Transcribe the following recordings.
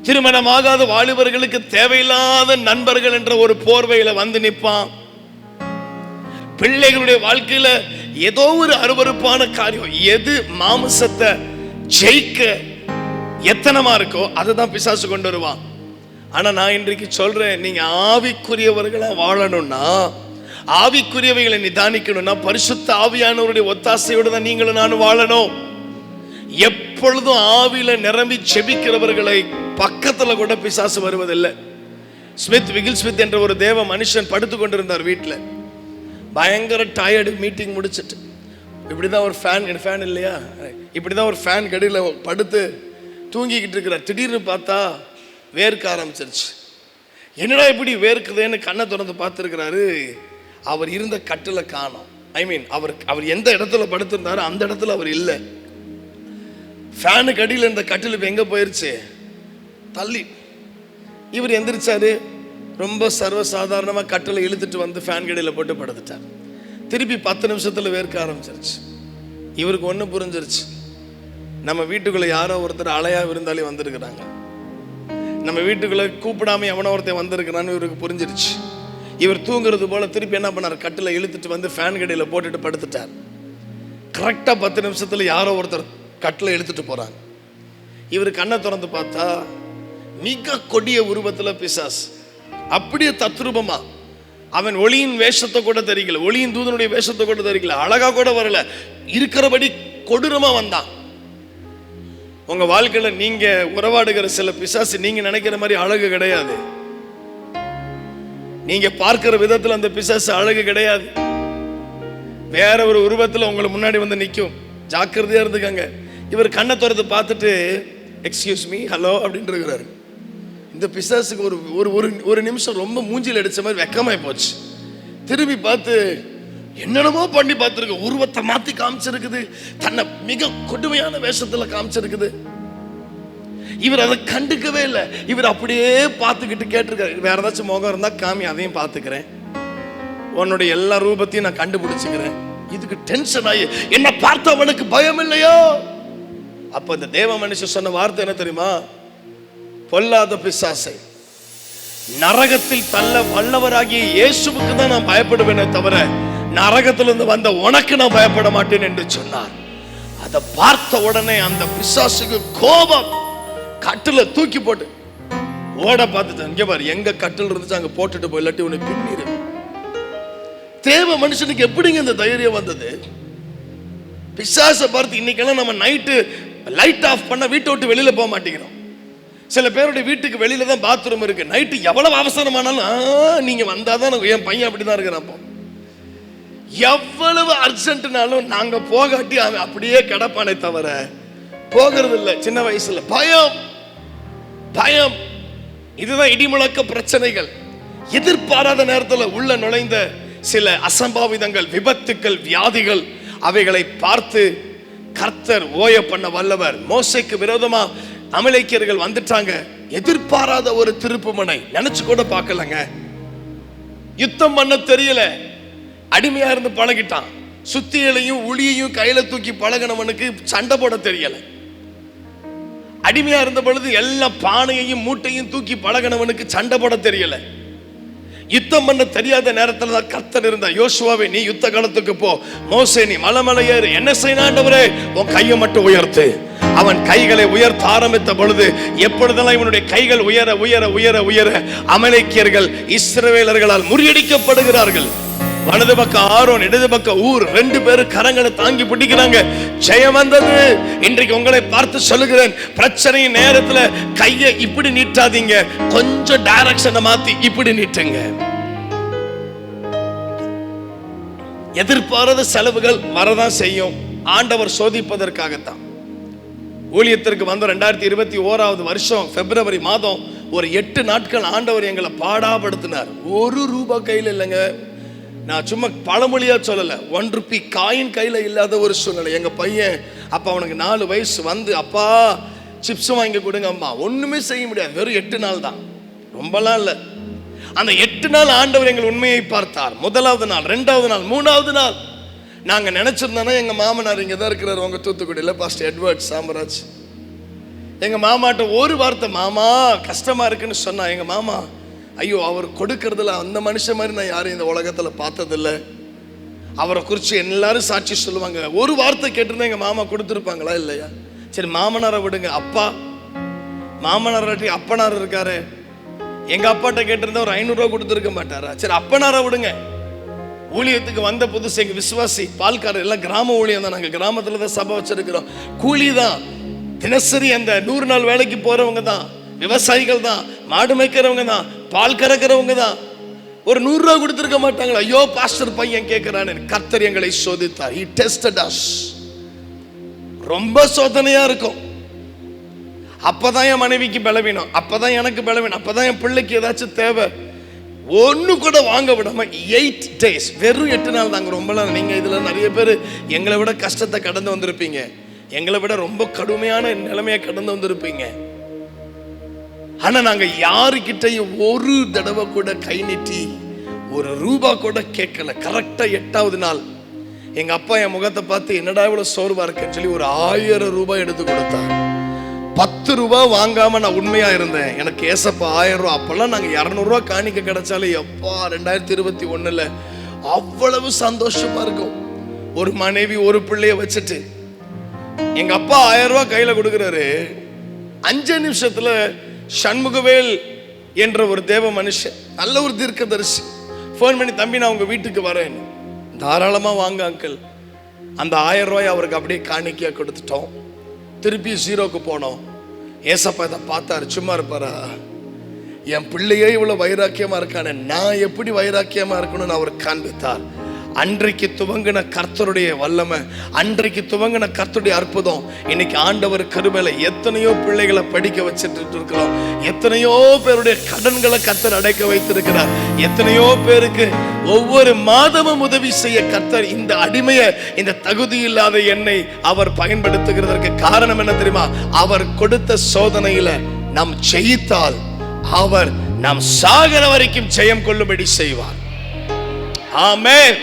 திருமணமாகாத வாலிபர்களுக்கு தேவையில்லாத நண்பர்கள் என்ற ஒரு போர்வையில வந்து நிற்பான். பிள்ளைகளுடைய வாழ்க்கையில ஏதோ ஒரு அருவருப்பான காரியம், எது மாமிசத்தை ஜெயிக்க எத்தனமா இருக்கோ அதுதான் பிசாசு கொண்டு வருவான். ஆனா நான் இன்றைக்கு சொல்றேன், நீங்க ஆவிக்குரியவர்களா வாழணும்னா, ஆவிக்குரியவைகளை நிதானிக்கணும்னா பரிசுத்த ஆவியானவருடைய ஒத்தாசையோடு தான் நீங்களும் நானும் வாழணும். எப்பொழுதும் ஆவியில நிரம்பி செபிக்கிறவர்களை பக்கத்துல கூட பிசாசு வருவதில்லை. விகில் ஸ்மித் என்ற ஒரு தேவ மனுஷன் படுத்து கொண்டிருந்தார் வீட்டில். பயங்கர டயர்டு, மீட்டிங் முடிச்சுட்டு இப்படிதான் ஒரு ஃபேன் இல்லையா, இப்படிதான் ஒரு ஃபேன் கடியில் படுத்து தூங்கிக்கிட்டு இருக்கிறார். திடீர்னு பார்த்தா வேர்க்க ஆரம்பிச்சிருச்சு. என்னடா இப்படி வேர்க்குதுன்னு கண்ணை திறந்து பார்த்துருக்கிறாரு. அவர் இருந்த கட்டில காணோம். அவர் எந்த இடத்துல படுத்திருந்தாரோ அந்த இடத்துல அவர் இல்லை. ஃபேனுக்கு அடியில் இருந்த கட்டில் இப்போ எங்கே போயிருச்சு? தள்ளி. இவர் எந்திரிச்சாரு. ரொம்ப சர்வசாதாரணமாக கட்டில் இழுத்துட்டு வந்து ஃபேன் கடியில் போட்டு படுத்துட்டார். திருப்பி 10 நிமிஷத்தில் வேர்க்க ஆரம்பிச்சிருச்சு. இவருக்கு ஒன்று புரிஞ்சிருச்சு, நம்ம வீட்டுக்குள்ளே யாரோ ஒருத்தர் அலையா விருந்தாளி வந்திருக்கிறாங்க, நம்ம வீட்டுக்குள்ளே கூப்பிடாம எவனோ ஒருத்தர் வந்திருக்கிறான்னு இவருக்கு புரிஞ்சிருச்சு. இவர் தூங்குறது போல திருப்பி என்ன பண்ணார், கட்டில் இழுத்துட்டு வந்து ஃபேன் கடியில் போட்டுட்டு படுத்துட்டார். கரெக்டாக 10 நிமிஷத்தில் யாரோ ஒருத்தர் கட்டில் இழுத்துட்டு போறாங்க. இவர் கண்ணை திறந்து பார்த்தா மிக கொடிய உருவத்தில் பிசாஸ், அப்படியே தத்ரூபமா. அவன் ஒளியின் வேஷத்தை கூட தெரியல, ஒளியின் தூதனுடைய வேஷத்தை கூட தெரியல, அழகா கூட வரல, இருக்கிறபடி கொடூரமா வந்தான். உங்க வாழ்க்கையில நீங்க உறவாடுகிற சில பிசாசு நீங்க நினைக்கிற மாதிரி அழகு கிடையாது. நீங்க பார்க்கிற விதத்துல அந்த பிசாசு அழகு கிடையாது. வேற ஒரு உருவத்துல உங்களை முன்னாடி வந்து நிற்கும். ஜாக்கிரதையா இருந்துக்கங்க. இவர் கண்ணை திறந்து பார்த்துட்டு எக்ஸ்கியூஸ் மீ, ஹலோ அப்படின்னு இருக்கிறாரு. இந்த பிசாசுக்கு ஒரு நிமிஷம் ரொம்ப மூஞ்சில் அடிச்ச மாதிரி வெக்கமாய் போச்சு. திரும்பி பார்த்து என்னென்னமோ பண்ணி பார்த்துருக்கு. உருவத்தை மாத்தி காமிச்சிருக்குது, தன்னை மிக கொடுமையான வேஷத்துல காமிச்சிருக்குது. இவர் அதை கண்டுக்கவே இல்லை. இவர் அப்படியே பார்த்துக்கிட்டு கேட்டிருக்காரு, வேற ஏதாச்சும் முகம் இருந்தா காமி, அதையும் பார்த்துக்கிறேன், உன்னுடைய எல்லா ரூபத்தையும் நான் கண்டுபிடிச்சுக்கிறேன். இதுக்கு டென்ஷன் ஆகி என்ன பார்த்தவனுக்கு பயம் இல்லையோ? அப்ப இந்த தேவ மனுஷன் சொன்ன வார்த்தை என்ன தெரியுமா? பொல்லாத பிசாசை நரகத்தில் தள்ள வல்லவராகிய இயேசுவுக்கு தான் நான் பயப்படுவேனே தவிர நரகத்திலிருந்து வந்த உனக்கு நான் பயப்பட மாட்டேன் என்று சொன்னார். அதை பார்த்த உடனே அந்த பிசாசுக்கு கோபம், கட்டில தூக்கி போட்டு ஓட பார்த்துட்டு, இங்க பாரு, எங்க கட்டில் இருந்துச்சு அங்க போட்டுட்டு போய், இல்லாட்டி உன்னை பின்னிரு. தேவ மனுஷனுக்கு எப்படிங்க இந்த தைரியம் வந்தது? பிசாசை பார்த்து இன்னைக்கெல்லாம் நம்ம நைட்டு லைட் ஆஃப் பண்ண வீட்டை விட்டு வெளியில போக மாட்டேங்கிறோம். சில பேருடைய வீட்டுக்கு வெளியில தான் பாத்ரூம் இருக்கு. நைட்டு எவ்வளவு அவசரமானாலும் நீங்க வந்தாதான், என் பையன் அப்படிதான் இருக்கிறான். எவ்வளவு அர்ஜென்ட்னாலும் நாங்க போகாட்டி அவன் அப்படியே கிடப்பானே தவிர போகிறது இல்லை. சின்ன வயசுல பயம் பயம். இதுதான் இடிமுழக்க பிரச்சனைகள். எதிர்பாராத நேரத்தில் உள்ள நுழைந்த சில அசம்பாவிதங்கள், விபத்துக்கள், வியாதிகள், அவைகளை பார்த்து கர்த்தர் ஓய பண்ண வல்லவர். மோசேக்கு விரோதமா அமலேக்கியர்கள் வந்துட்டாங்க. எதிர்பாராத ஒரு திருப்புமுனை, நினைச்சு கூட பார்க்கலங்க. யுத்தம் பண்ண தெரியல, அடிமையா இருந்து பழகிட்டான். சுத்தியலையும் உளியையும் கையில தூக்கி பழகினவனுக்கு சண்டை போட தெரியல. அடிமையா இருந்த பொழுது எல்லா பானையையும் மூட்டையும் தூக்கி பழகினவனுக்கு சண்டை போட தெரியல. யுத்தம் பண்ண தெரியாத நேரத்தில் தான் கர்த்தர் இருந்தா, யோசுவாவே நீ யுத்த காலத்துக்கு போ, மோசே நீ மலை ஏறு, என்ன செய்யணும் ஆண்டவரே, உன் கையை மட்டும் உயர்த்து. அவன் கைகளை உயர்த்த ஆரம்பித்த பொழுது, எப்பொழுதெல்லாம் இவனுடைய கைகள் உயர உயர உயர உயர அமலேக்கியர்கள் இஸ்ரவேலர்களால் முறியடிக்கப்படுகிறார்கள். வலது பக்கம் ஆரோன், இடது பக்கம் ஊர், 2 பேரும் கரங்களை தாங்கி பிடிக்கிறாங்க. ஜெயம் வந்தது. இன்றைக்கு உங்களை பார்த்து சொல்லுகிறேன், பிரச்சனையின் நேரத்துல கையை இப்படி நீட்டாதீங்க, கொஞ்சம் டைரக்ஷனை மாத்தி இப்படி நீட்டுங்க. எதிர்பாராத செலவுகள் வரதான் செய்யும், ஆண்டவர் சோதிப்பதற்காகத்தான். ஊழியத்திற்கு வந்த 2021 வருஷம் பிப்ரவரி மாதம் ஒரு 8 நாட்கள் ஆண்டவர் எங்களை பாடாப்படுத்தினார். ₹1 கையில் இல்லைங்க. நான் சும்மா பழமொழியா சொல்லல, ₹1 காயின் கையில இல்லாத ஒரு சூழ்நிலை. எங்க பையன் அப்ப அவனுக்கு 4 வயசு வந்து, அப்பா சிப்ஸ் வாங்கி கொடுங்க அம்மா. ஒண்ணுமே செய்ய முடியாது. வெறும் 8 நாள் தான், ரொம்பலாம் இல்லை. அந்த 8 நாள் ஆண்டவர் எங்கள் உண்மையை பார்த்தார். முதலாவது நாள், 2வது நாள், 3வது நாள் நாங்க நினைச்சிருந்தோன்னா, எங்க மாமனார் இங்க தான் இருக்கிறார், உங்க தூத்துக்குடியில், பாஸ்டர் எட்வர்ட் சாமராஜ். எங்க மாமாட்ட ஒரு வார்த்தை, மாமா கஷ்டமா இருக்குன்னு சொன்னா, எங்க மாமா, ஐயோ அவர் கொடுக்கறதுல அந்த மனுஷன் மாதிரி நான் யாரும் இந்த உலகத்துல பார்த்ததில்லை, அவரை குறித்து எல்லாரும் சாட்சி சொல்லுவாங்க. ஒரு வார்த்தை கேட்டிருந்தா எங்க மாமா கொடுத்துருப்பாங்களா இல்லையா? சரி மாமனாரை விடுங்க, அப்பா மாமனாராட்டி அப்பனார் இருக்காரு, எங்க அப்பாட்ட கேட்டிருந்தா ஒரு ₹500 கொடுத்துருக்க மாட்டாரா? சரி அப்பனாரை விடுங்க. ஊழியத்துக்கு வந்த புதுசு எங்க விசுவாசி பால்காரர், எல்லாம் கிராம ஊழியம் தான், நாங்க கிராமத்துல தான் சபை வச்சிருக்கிறோம். கூலி தான், தினசரி அந்த 100 நாள் வேலைக்கு போறவங்க தான், விவசாயிகள் தான், மாடு மேய்க்கிறவங்க தான், பால் கறக்கிறவங்க தான். ஒரு ₹100 கொடுத்துருக்க மாட்டாங்களா? ஐயோ பாஸ்டர் பையன் கேட்கிறான்னு. கர்த்தர் எங்களை சோதித்தார். He tested us. ரொம்ப சோதனையா இருக்கும். அப்பதான் என் மனைவிக்கு பலவீனம், அப்பதான் எனக்கு பலவீனம், அப்பதான் என் பிள்ளைக்கு ஏதாச்சும் தேவை, ஒண்ணு கூட வாங்க விடாம 8 days, வெறும் 8 நாள் தாங்க. ரொம்பலாம் நீங்க இதுல நிறைய பேர் எங்களை விட கஷ்டத்தை கடந்து வந்திருப்பீங்க, எங்களை விட ரொம்ப கடுமையான நிலைமையை கடந்து வந்திருப்பீங்க. ஆனா நாங்க யாருக்கிட்டையும் ஒரு தடவை கூட கை நீட்டி ₹1 கூட கேட்கல. கரெக்டா 8வது நாள் எங்க அப்பா என் முகத்தை பார்த்து, என்னடா இவ்வளவு சோர்வா இருக்குன்னு சொல்லி ஒரு ₹1000 எடுத்து கொடுத்தார். ₹10 வாங்காம நான் உண்மையா இருந்தேன். எனக்கு ஏசப்பா ₹1000. அப்பெல்லாம் நாங்க ₹200 காணிக்க கிடைச்சாலே எப்பா 2021 அவ்வளவு சந்தோஷமா இருக்கும். ஒரு மனைவி ஒரு பிள்ளைய வச்சுட்டு எங்க அப்பா ₹1000 கையில கொடுக்கிறாரு. 5 நிமிஷத்துல சண்முகவேல் என்ற ஒரு தேவ மனுஷன், நல்ல ஒரு தீர்க்கதரிசி, போன் பண்ணி, தம்பி நான் உங்க வீட்டுக்கு வரேன், தாராளமா வாங்க அங்கிள். அந்த ₹1000 அவருக்கு அப்படியே காணிக்கையா கொடுத்துட்டோம். திருப்பி 0க்கு போனோம். ஏசப்பா இதை பார்த்தாரு, சும்மா இருப்பாரா? என் பிள்ளையே இவ்வளவு வைராக்கியமா இருக்கானே, நான் எப்படி வைராக்கியமா இருக்கணும்னு அவர் காண்பித்தார். அன்றைக்கு துவங்கின கர்த்தருடைய வல்லமை, அன்றைக்கு துவங்கின கர்த்தருடைய அற்புதம், இன்னைக்கு ஆண்டவர் கிருபையில எத்தனையோ பிள்ளைகளை படிக்க வச்சுட்டு இருக்கிறோம், எத்தனையோ பேருடைய கடன்களை கர்த்தர் அடைக்க வைத்திருக்கிறார், எத்தனையோ பேருக்கு ஒவ்வொரு மாதமும் உதவி செய்ய கர்த்தர் இந்த அடிமையை, இந்த தகுதி இல்லாத என்னை அவர் பயன்படுத்துகிறதற்கு காரணம் என்ன தெரியுமா? அவர் கொடுத்த சோதனையில நாம் ஜெயித்தால் அவர் நாம் சாகிற வரைக்கும் ஜெயம் கொள்ளும்படி செய்வார். ஆமென்.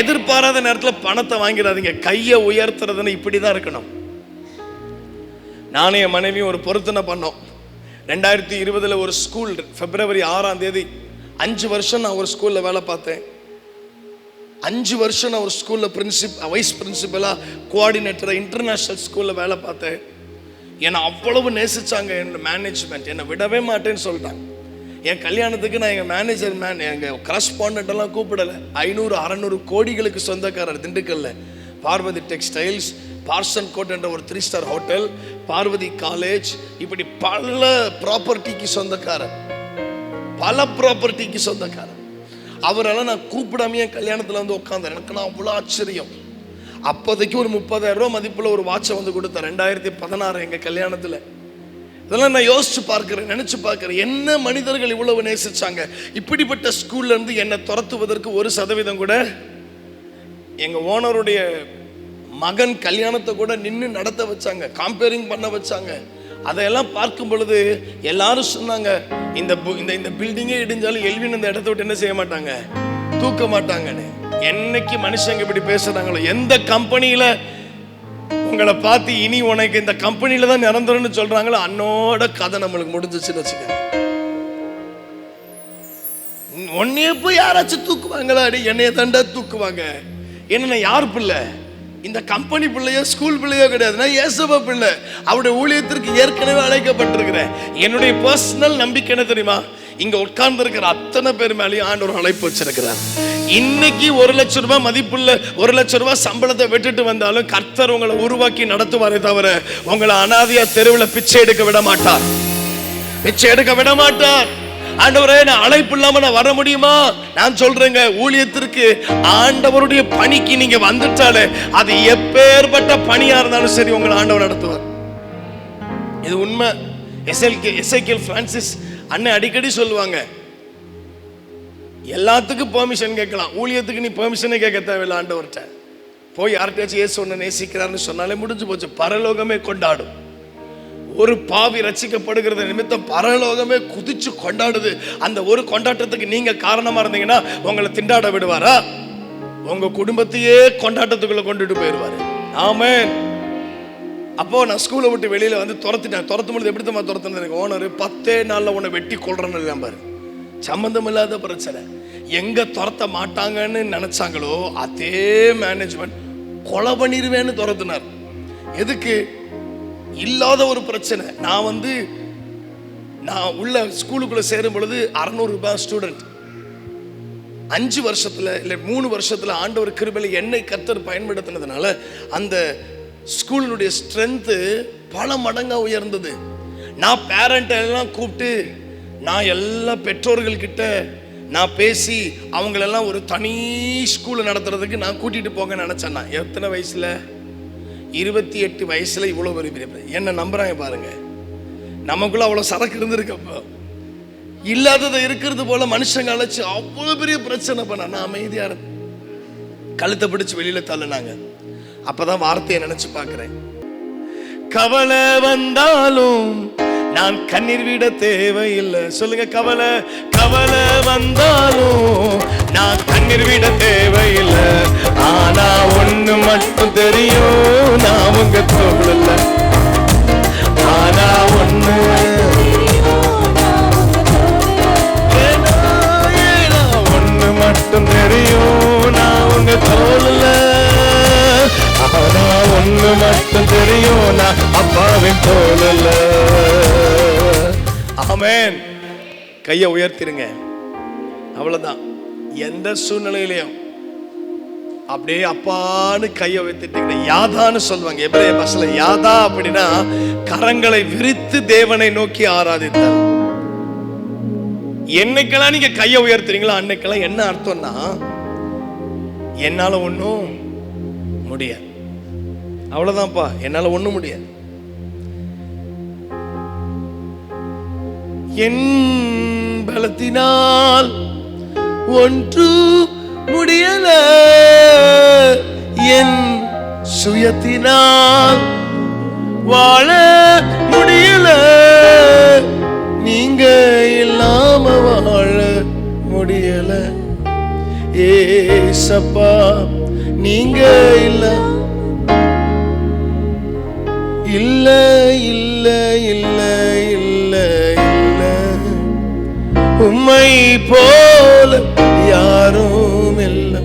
எதிர்பாராத நேரத்தில் பணத்தை வாங்கிடாதீங்க. கையை உயர்த்துறதுன்னு இப்படிதான் இருக்கணும். நானே என் மனைவியும் ஒரு பொருத்தனை பண்ணோம். 2020 ஒரு ஸ்கூல், பிப்ரவரி 6ஆம் தேதி, 5 வருஷம் நான் ஒரு ஸ்கூல்ல வேலை பார்த்தேன். 5 வருஷம் நான் ஒரு ஸ்கூல்ல வைஸ் பிரின்சிபலா, கோஆர்டினேட்டரா, இன்டர்நேஷனல் ஸ்கூல்ல வேலை பார்த்தேன். என்னை அவ்வளவு நேசிச்சாங்க. என் மேனேஜ்மெண்ட் என்னை விடவே மாட்டேன்னு சொல்லிட்டாங்க. என் கல்யாணத்துக்கு நான் எங்கள் மேனேஜர் எங்கள் கரஸ்பாண்டன்ட் எல்லாம் கூப்பிடலை. 500-600 கோடிகளுக்கு சொந்தக்காரர். திண்டுக்கல்ல பார்வதி டெக்ஸ்டைல்ஸ், பார்சன் கோட் என்ற ஒரு 3 ஸ்டார் ஹோட்டல், பார்வதி காலேஜ், இப்படி பல ப்ராப்பர்ட்டிக்கு சொந்தக்காரர், பல ப்ராப்பர்ட்டிக்கு சொந்தக்காரர். அவரெல்லாம் நான் கூப்பிடாமையே என் கல்யாணத்தில் வந்து உட்காந்தேன். எனக்கு நான் அவ்வளோ ஆச்சரியம். அப்போதைக்கு ஒரு ₹30,000 மதிப்பில் ஒரு வாட்சை வந்து கொடுத்தேன். 2016 எங்கள் கல்யாணத்தில். இதெல்லாம் நான் யோசிச்சு பார்க்கிறேன், நினைச்சு பார்க்கிறேன், என்ன மனிதர்கள் இவ்வளவு நேசிச்சாங்க. இப்படிப்பட்ட ஸ்கூல்ல இருந்து என்னை துரத்துவதற்கு 1% கூட எங்க ஓனருடைய மகன் கல்யாணத்தை கூட நின்று நடத்த வச்சாங்க, காம்பேரிங் பண்ண வச்சாங்க. அதையெல்லாம் பார்க்கும் பொழுது எல்லாரும் சொன்னாங்க, இந்த பில்டிங்கே இடிஞ்சாலும் எல்வின் இந்த இடத்த விட்டு என்ன செய்ய மாட்டாங்க, தூக்க மாட்டாங்கன்னு. என்னைக்கு மனுஷங்க இப்படி பேசுறாங்களோ, எந்த கம்பெனியில உங்களை பார்த்து இனி உனக்கு இந்த கம்பெனியில தான் நிரந்தரம்னு சொல்றாங்களோ, அன்னோட கதை நம்மளுக்கு முடிஞ்சிச்சுன்னு வச்சுக்க. உன்னைய போய் யாராச்சும் தூக்குவாங்களா? என்னைய தண்டா தூக்குவாங்க. என்ன யார் பிள்ளை? இந்த கம்பெனி பிள்ளையோ ஸ்கூல் பிள்ளையோ கிடையாது, நான் இயேசுவ பிள்ளை. அவருடைய ஊழியத்திற்கு ஏற்கனவே அழைக்கப்பட்டிருக்கிறேன். என்னுடைய பர்சனல் நம்பிக்கை என்ன தெரியுமா? இங்க உட்கார்ந்து இருக்கிற அத்தனை பேர் மேலேயும் ஆண்டவர் அழைப்பு வச்சிருக்கிறார். இன்னைக்கு 1,00,000 ரூபாய் மதிப்புள்ள 1,00,000 ரூபாய் சம்பளத்தை விட்டுட்டு வந்தாலும் கர்த்தர் உங்களை உருவாக்கி நடத்துவாரே தவிர உங்களை அனாதையா தெருவில் பிச்சை எடுக்க விட மாட்டார். பிச்சை எடுக்க விட மாட்டார். ஆண்டவரே, நான் அழைப்பு இல்லாம நான் வர முடியுமா? நான் சொல்றேங்க, ஊழியத்திற்கு ஆண்டவருடைய பணிக்கு நீங்க வந்துட்டாலே அது எப்பேற்பட்ட பணியா இருந்தாலும் சரி உங்களை ஆண்டவர் நடத்துவார். இது உண்மை. எசேக்கியேல் பிரான்சிஸ் அண்ணன் அடிக்கடி சொல்லுவாங்க, எல்லாத்துக்கும் பெர்மிஷன் கேட்கலாம், ஊழியத்துக்கு நீ பெர்மிஷனே கேட்க தேவையில்லை. ஆண்டவர்கிட்ட போய் யார்கிட்டயாச்சும் இயேசு ஒன்று நேசிக்கிறான்னு சொன்னாலே முடிஞ்சு போச்சு. பரலோகமே கொண்டாடும். ஒரு பாவி ரட்சிக்கப்படுகிறது நிமித்தம் பரலோகமே குதிச்சு கொண்டாடுது. அந்த ஒரு கொண்டாட்டத்துக்கு நீங்க காரணமா இருந்தீங்கன்னா உங்களை திண்டாட விடுவாரா? உங்க குடும்பத்தையே கொண்டாட்டத்துக்குள்ள கொண்டுட்டு போயிடுவாரு. ஆமென். அப்போ நான் ஸ்கூலை விட்டு வெளியில வந்து துரத்துட்டேன். துரத்தும் பொழுது எப்படி தான் துரத்துனது? எனக்கு ஓனர் 10 நாள்ல உன்னை வெட்டி கொள்றேன்னு இல்லை பாரு. சம்பந்தம் இல்லாத பிரச்சனை. எங்க துரத்த மாட்டாங்கன்னு நினைச்சாங்களோ அதே மேனேஜ்மெண்ட் கொலை பண்ணிடுவேன்னு துரத்துனார். எதுக்கு? இல்லாத ஒரு பிரச்சனை. நான் உள்ள ஸ்கூலுக்குள்ள சேரும் பொழுது 600 ரூபாய் ஸ்டூடெண்ட். 5 வருஷத்துல இல்லை 3 வருஷத்துல ஆண்டவர் கிருபையில என்னை கர்த்தர் பயன்படுத்தினதுனால அந்த ஸ்கூலுடைய ஸ்ட்ரென்த்து பல மடங்கா உயர்ந்தது. நான் பேரண்ட் எல்லாம் கூப்பிட்டு நான் எல்லா பெற்றோர்கள் கிட்ட நான் பேசி அவங்களெல்லாம் ஒரு தனி ஸ்கூலை நடத்துறதுக்கு நான் கூட்டிட்டு போங்க நினைச்சேன். நான் எத்தனை வயசுல? 28 வயசுல இவ்வளவு பெரிய என்ன நம்புறாங்க பாருங்க. நமக்குள்ள அவ்வளவு சரக்கு இருந்திருக்கப்போ இல்லாததை இருக்கிறது போல மனுஷங்க அழைச்சு அவ்வளவு பெரிய பிரச்சனை பண்ண நான் அமைதியா இருந்தேன். கழுத்தை பிடிச்சு வெளியில தள்ளுனாங்க. அப்பதான் வார்த்தையை நினைச்சு பார்க்கிறேன். கவலை வந்தாலும் நான் கண்ணீர் விட தேவையில்லை. சொல்லுங்க, கவலை வந்தாலும் நான் கண்ணீர் விட தேவையில்லை. ஆனா ஒண்ணு மட்டும் தெரியும், நான் உங்க தோழல. ஆனா ஒண்ணு மட்டும் தெரியும், நான் உங்க தோழல. ஆனா ஒண்ணு மட்டும் தெரியும், நான் அப்பாவின் தோழல. ஆமென். கையை உயர்த்திருங்க. அவ்வளவுதான். எந்த சூழ்நிலையிலையும் அப்படியே அப்பான்னு கையை உயர்த்திட்டு யாதான்னு சொல்லுவாங்க. எபிரேய பாஷையில யாதா அப்படின்னா கரங்களை விரித்து தேவனை நோக்கி ஆராதித்தார். என்னைக்கெல்லாம் நீங்க கையை உயர்த்துறீங்களோ அன்னைக்கெல்லாம் என்ன அர்த்தம்னா என்னால ஒண்ணும் முடியாது. அவ்வளவுதான்ப்பா, என்னால ஒண்ணும் முடியாது. என் பலத்தினால் ஒன்று முடியல, என் சுயத்தினால் வாழ முடியல, நீங்க இல்லாம வாழ முடியல. ஏசப்பா நீங்க இல்ல இல்ல இல்ல இல்ல இல்ல இல்ல, உம்மை போல யாரும் இல்லை.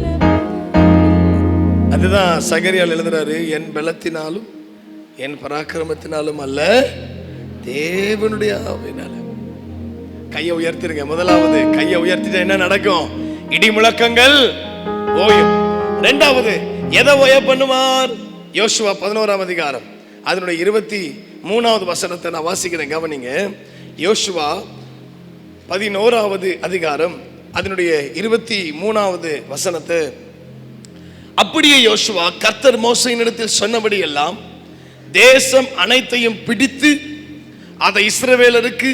அதுதான் சகரியால் எழுதுறாரு, என் பலத்தினாலும் என் பராக்கிரமத்தினாலும் அல்ல, தேவனுடைய ஆவியினால. கையை உயர்த்திருங்க. முதலாவது கையை உயர்த்திட்டா என்ன நடக்கும்? இடி முழக்கங்கள் ஓயும். இரண்டாவது எதை ஓய பண்ணுவார்? யோசுவா 11ஆம் அதிகாரம் அதனுடைய 23வது வசனத்தை நான் வாசிக்கிறேன், கவனிங்க. யோசுவா 11வது அதிகாரம் அதனுடைய 23வது வசனத்தை. அப்படியே யோசுவா கர்த்தர் மோசேயினிடத்தில் சொன்னபடி எல்லாம் தேசம் அனைத்தையும் பிடித்து அதை இஸ்ரவேலருக்கு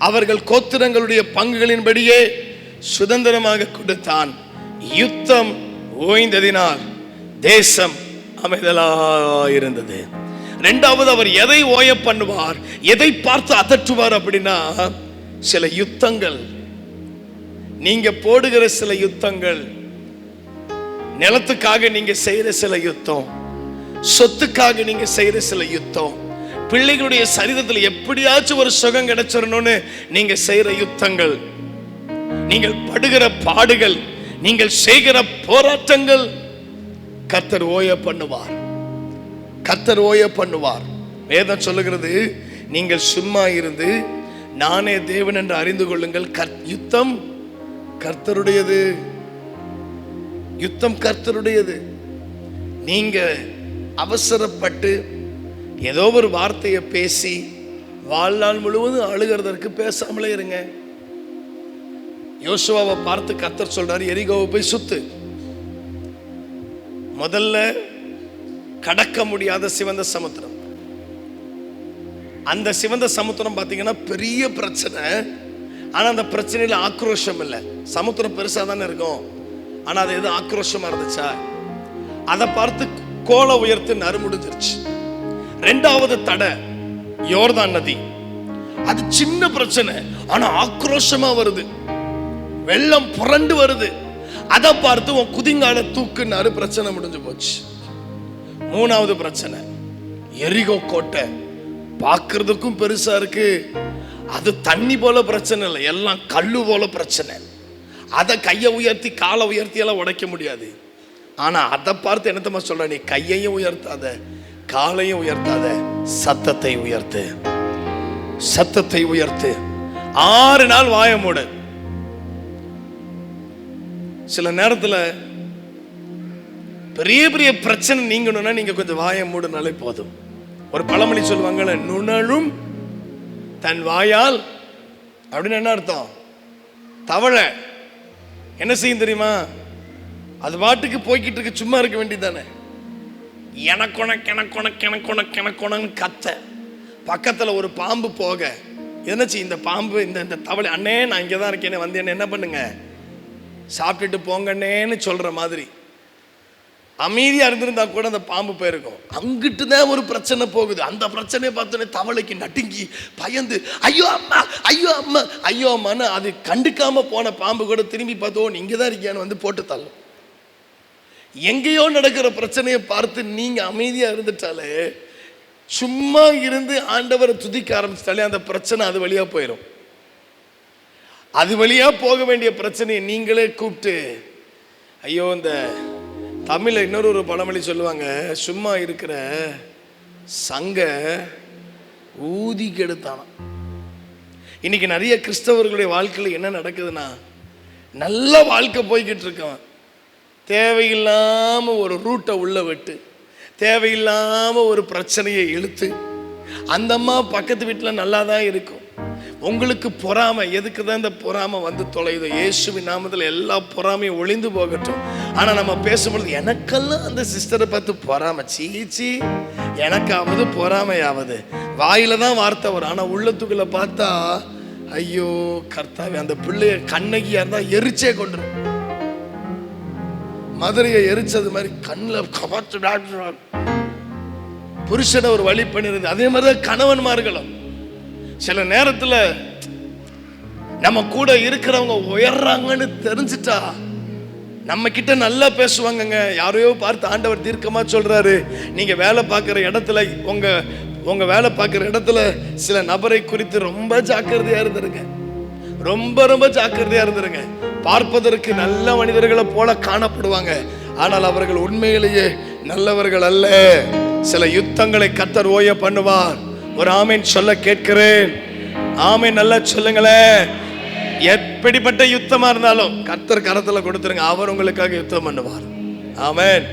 அவர்கள் கோத்திரங்களுடைய பங்குகளின்படியே சுதந்திரமாக கொடுத்தான். யுத்தம் ஓய்ந்ததினால் தேசம் அமைதலாயிருந்தது. இரண்டாவது, அவர் எதை ஓய பண்ணுவார், எதை பார்த்து அதட்டுவார் அப்படின்னா, சில யுத்தங்கள், நீங்க போடுகிற சில யுத்தங்கள், நிலத்துக்காக நீங்க செய்யற சில யுத்தம், சொத்துக்காக நீங்க செய்யற சில யுத்தம், பிள்ளைகளுடைய சரீரத்தில் எப்படியாச்சும் ஒரு சுகம் கிடைச்சிடணும்னு நீங்க செய்யற யுத்தங்கள், நீங்கள் படுகிற பாடுகள், நீங்கள் செய்கிற போராட்டங்கள் கர்த்தர் ஓய பண்ணுவார். கர்த்தர் ஓய பண்ணுவார். வேதம் சொல்லுகிறது, நீங்கள் சும்மா இருந்து நானே தேவன் என்று அறிந்து கொள்ளுங்கள், யுத்தம் கர்த்தருடையது. யுத்தம் கர்த்தருடையது. நீங்க அவசரப்பட்டு ஏதோ ஒரு வார்த்தையை பேசி வாழ்நாள் முழுவதும் அழுகிறதற்கு பேசாமலே இருங்க. யோசுவாவை பார்த்து கர்த்தர் சொல்றாரு, எரிகோவை போய் சுத்து. முதல்ல கடக்க முடியாத சிவந்த சமுத்திரம். அந்த சிவந்த சமுத்திரம் பார்த்தீங்கன்னா பெரிய பிரச்சனை. ஆனால் அந்த பிரச்சனையில் ஆக்ரோஷம் இல்லை. சமுத்திரம் பெருசாக தானே இருக்கும், ஆனால் அது எது ஆக்ரோஷமாக இருந்துச்சா? அதை பார்த்து கோலை உயர்த்து நறுமுடிஞ்சிருச்சு. ரெண்டாவது தடை யோர்தான் நதி. அது சின்ன பிரச்சனை, ஆனால் ஆக்ரோஷமாக வருது, வெள்ளம் புரண்டு வருது. அதை பார்த்து உன் குதிங்கால தூக்குனாரு, பிரச்சனை முடிஞ்சு போச்சு. மூணாவது பிரச்சனை எரிகோ கோட்டை. பார்க்கறதுக்கும் பெருசா இருக்கு, அது தண்ணி போல பிரச்சனை இல்லை, எல்லாம் கல்லு போல பிரச்சனை. அதை கையை உயர்த்தி காலை உயர்த்தி எல்லாம் உடைக்க முடியாது. ஆனா அதை பார்த்து என்னத்தமா சொல்ற, நீ கையையும் உயர்த்தாத காலையும் உயர்த்தாத, சத்தத்தை உயர்த்து, சத்தத்தை உயர்த்து. 6 நாள் வாய மூடு. சில நேரத்துல பெரிய பெரிய பிரச்சனை நீங்கணும்னா நீங்க கொஞ்சம் வாய மூடுனாலே போதும். ஒரு பழமொழி சொல்லுவாங்கல்ல, நுணலும் தன் வாயால் அப்படின்னு. என்ன அர்த்தம்? தவளை என்ன செய்யும் தெரியுமா? அது பாட்டுக்கு போய்கிட்டு இருக்கு, சும்மா இருக்க வேண்டியதானே. எனக்கொனன்னு கத்த. பக்கத்துல ஒரு பாம்பு போக என்னச்சு, இந்த பாம்பு இந்த தவளை, அண்ணே நான் இங்கதான் இருக்கேன் வந்து என்ன பண்ணுங்க சாப்பிட்டுட்டு போங்கன்னேன்னு சொல்ற மாதிரி அமைதியா இருந்திருந்தா கூட அந்த பாம்பு போயிருக்கும். அங்கிட்டு தான் ஒரு பிரச்சனை போகுது. அந்த பிரச்சனையை பார்த்தோன்னே தவளைக்கு நடுங்கி பயந்து ஐயோ அம்மா ஐயோ அம்மா ஐயோ அம்மான்னு அது கண்டுக்காம போன பாம்பு கூட திரும்பி பார்த்தோம் நீங்க தான் இருக்கியான்னு வந்து போட்டு தள்ளும். எங்கேயோ நடக்கிற பிரச்சனையை பார்த்து நீங்க அமைதியா இருந்துட்டாலே, சும்மா இருந்து ஆண்டவரை துதிக்க ஆரம்பிச்சிட்டாலே அந்த பிரச்சனை அது வழியா போயிடும். அது வழியா போக வேண்டிய பிரச்சனையை நீங்களே கூப்பிட்டு, ஐயோ இந்த தமிழ்ல இன்னொரு பழமொழி சொல்லுவாங்க, சும்மா இருக்கிற சங்க ஊதி கெடுத்தானா. இன்னைக்கு நிறைய கிறிஸ்தவர்களுடைய வாழ்க்கையில் என்ன நடக்குதுன்னா, நல்ல வாழ்க்கை போய்கிட்டு இருக்கவன் தேவையில்லாம ஒரு ரூட்டை உள்ள விட்டு, தேவையில்லாம ஒரு பிரச்சனையை இழுத்து, அந்த அம்மா பக்கத்து வீட்டில் நல்லா தான் இருக்கும், உங்களுக்கு பொறாமை. எதுக்கு தான் இந்த பொறாமை வந்து தொலையுதோ? இயேசுவின் நாமத்தில் எல்லா பொறாமையும் ஒளிந்து போகட்டும். ஆனா நம்ம பேசும்பொழுது எனக்கெல்லாம் அந்த சிஸ்டரை பார்த்து பொறாமை, சீச்சி எனக்காவது பொறாமையாவது. வாயில தான் வார்த்தை வரும், ஆனா உள்ளத்துக்குள்ள பார்த்தா ஐயோ கர்த்தாவே, அந்த பிள்ளைய கண்ணகியா இருந்தா எரிச்சே கொண்டுரும். மதுரையை எரிச்சது மாதிரி கண்ணில் கபாத்து புருஷனை ஒரு வழி பண்ணிருது. அதே மாதிரிதான் கணவன்மார்களும் சில நேரத்துல நம்ம கூட இருக்கிறவங்க உயர்றாங்கன்னு தெரிஞ்சிட்டா நம்ம கிட்ட நல்லா பேசுவாங்கங்க. யாரையோ பார்த்து ஆண்டவர் தீர்க்கமா சொல்றாரு, நீங்க வேலை பார்க்கிற இடத்துல உங்க வேலை பார்க்கிற இடத்துல சில நபரை குறித்து ரொம்ப ஜாக்கிரதையா இருந்துருங்க, ரொம்ப ரொம்ப ஜாக்கிரதையா இருந்துருங்க. பார்ப்பதற்கு நல்ல மனிதர்களை போல காணப்படுவாங்க, ஆனால் அவர்கள் உண்மையிலேயே நல்லவர்கள் அல்ல. சில யுத்தங்களை கர்த்தர் ஓய பண்ணுவார். ஒரு ஆமேன் சொல்ல கேட்கிறேன். ஆமேன் நல்லா சொல்லுங்களேன். எப்படிப்பட்ட யுத்தமா இருந்தாலும் கர்த்தர் கரத்துல கொடுத்துருங்க, அவர் உங்களுக்காக யுத்தம் பண்ணுவார். ஆமேன்.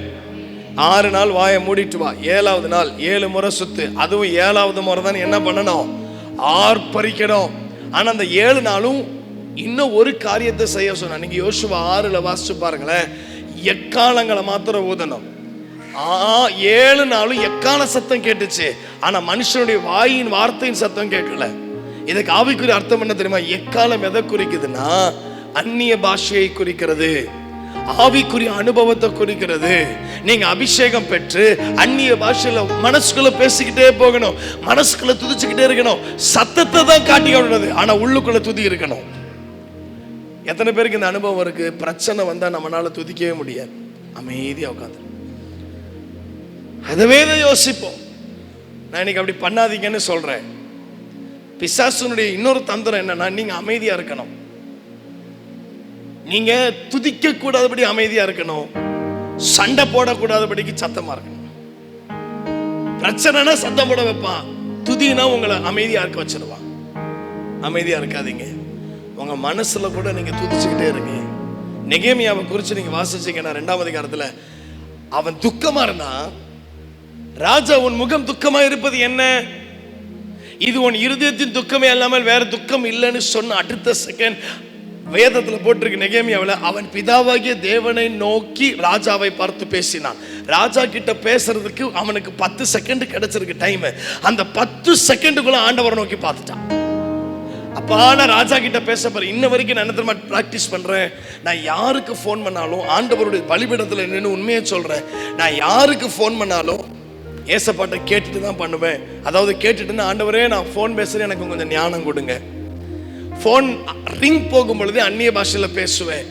6 நாள் வாயை மூடிட்டு வா, 7வது நாள் 7 முறை சுத்து. அதுவும் 7வது முறை தான் என்ன பண்ணணும்? ஆர்ப்பரிக்கணும். ஆனா அந்த 7 நாளும் இன்னும் ஒரு காரியத்தை செய்ய சொன்ன. நீங்க யோசுவா 6ல வாசிச்சு பாருங்களேன், எக்காலங்களை மாத்திரம் ஊதணும். 7 நாளும் எக்கால சத்தம் கேட்டுச்சு, ஆனா மனுஷனுடைய வாயின் வார்த்தையின் சத்தம் கேட்கல. இதுக்கு ஆவிக்குரிய அர்த்தம் என்ன தெரியுமா? எக்காலம் எதை குறிக்குதுன்னா அந்நிய பாஷையை குறிக்கிறது, ஆவிக்குரிய அனுபவத்தை குறிக்கிறது. நீங்க அபிஷேகம் பெற்று அந்நிய பாஷையில மனசுக்குள்ள பேசிக்கிட்டே போகணும், மனசுக்குள்ள துதிச்சுக்கிட்டே இருக்கணும். சத்தத்தை தான் காட்டி விடுறது, ஆனா உள்ளுக்குள்ள துதி இருக்கணும். எத்தனை பேருக்கு இந்த அனுபவம் இருக்கு? பிரச்சனை வந்தா நம்மளால துதிக்கவே முடியாது, அமைதியா உட்காந்து அதவே யோசிப்போம். நான் இன்னைக்கு அப்படி பண்ணாதீங்கன்னு சொல்றேன். பிசாசுனுடைய இன்னொரு தந்திரம் என்னன்னா, நீங்க அமைதியா இருக்கணும், நீங்க துதிக்க கூடாதபடி அமைதியா இருக்கணும், சண்டை போடக்கூடாதபடிக்கு சத்தமா இருக்கணும். பிரச்சனைனா சத்தம் போட வைப்பான், துதினா உங்களை அமைதியா இருக்க வச்சிருவான். அமைதியா இருக்காதீங்க, உங்க மனசுல கூட நீங்க துதிச்சுக்கிட்டே இருங்க. நெகேமியாவை குறித்து நீங்க வாசிச்சீங்கன்னா 2ஆம் அதிகாரத்துல, அவன் துக்கமா இருந்தான். ராஜா, உன் முகம் துக்கமா இருப்பது என்ன? இது உன் இருதயத்தின் துக்கமே அல்லாமல் வேற துக்கம் இல்லைன்னு சொன்ன அடுத்த செகண்ட் வேதத்துல போட்டிருக்கு நெகேமியாவில், அவன் பிதாவாகிய தேவனை நோக்கி ராஜாவை பார்த்து பேசினான். ராஜா கிட்ட பேசுறதுக்கு அவனுக்கு 10 செகண்ட் கிடைச்சிருக்கு டைம். அந்த 10 செகண்டுக்குள்ள ஆண்டவரை நோக்கி பார்த்துட்டான். அப்பான ராஜா கிட்ட பேச போற. இன்ன வரைக்கும் நான் என்ன பிராக்டிஸ் பண்றேன், நான் யாருக்கு ஃபோன் பண்ணாலும் ஆண்டவருடைய பலிபீடத்தில் நின்று உண்மையை சொல்றேன். நான் யாருக்கு ஃபோன் பண்ணாலும் ஏசப்பாட்ட கேட்டுட்டு தான் பண்ணுவேன். அதாவது கேட்டுட்டு, ஆண்டவரே நான் ஃபோன் பேசுறேன், எனக்கு கொஞ்சம் ஞானம் கொடுங்க. ஃபோன் ரிங் போகும் பொழுது அந்நிய பாஷையில் பேசுவேன்.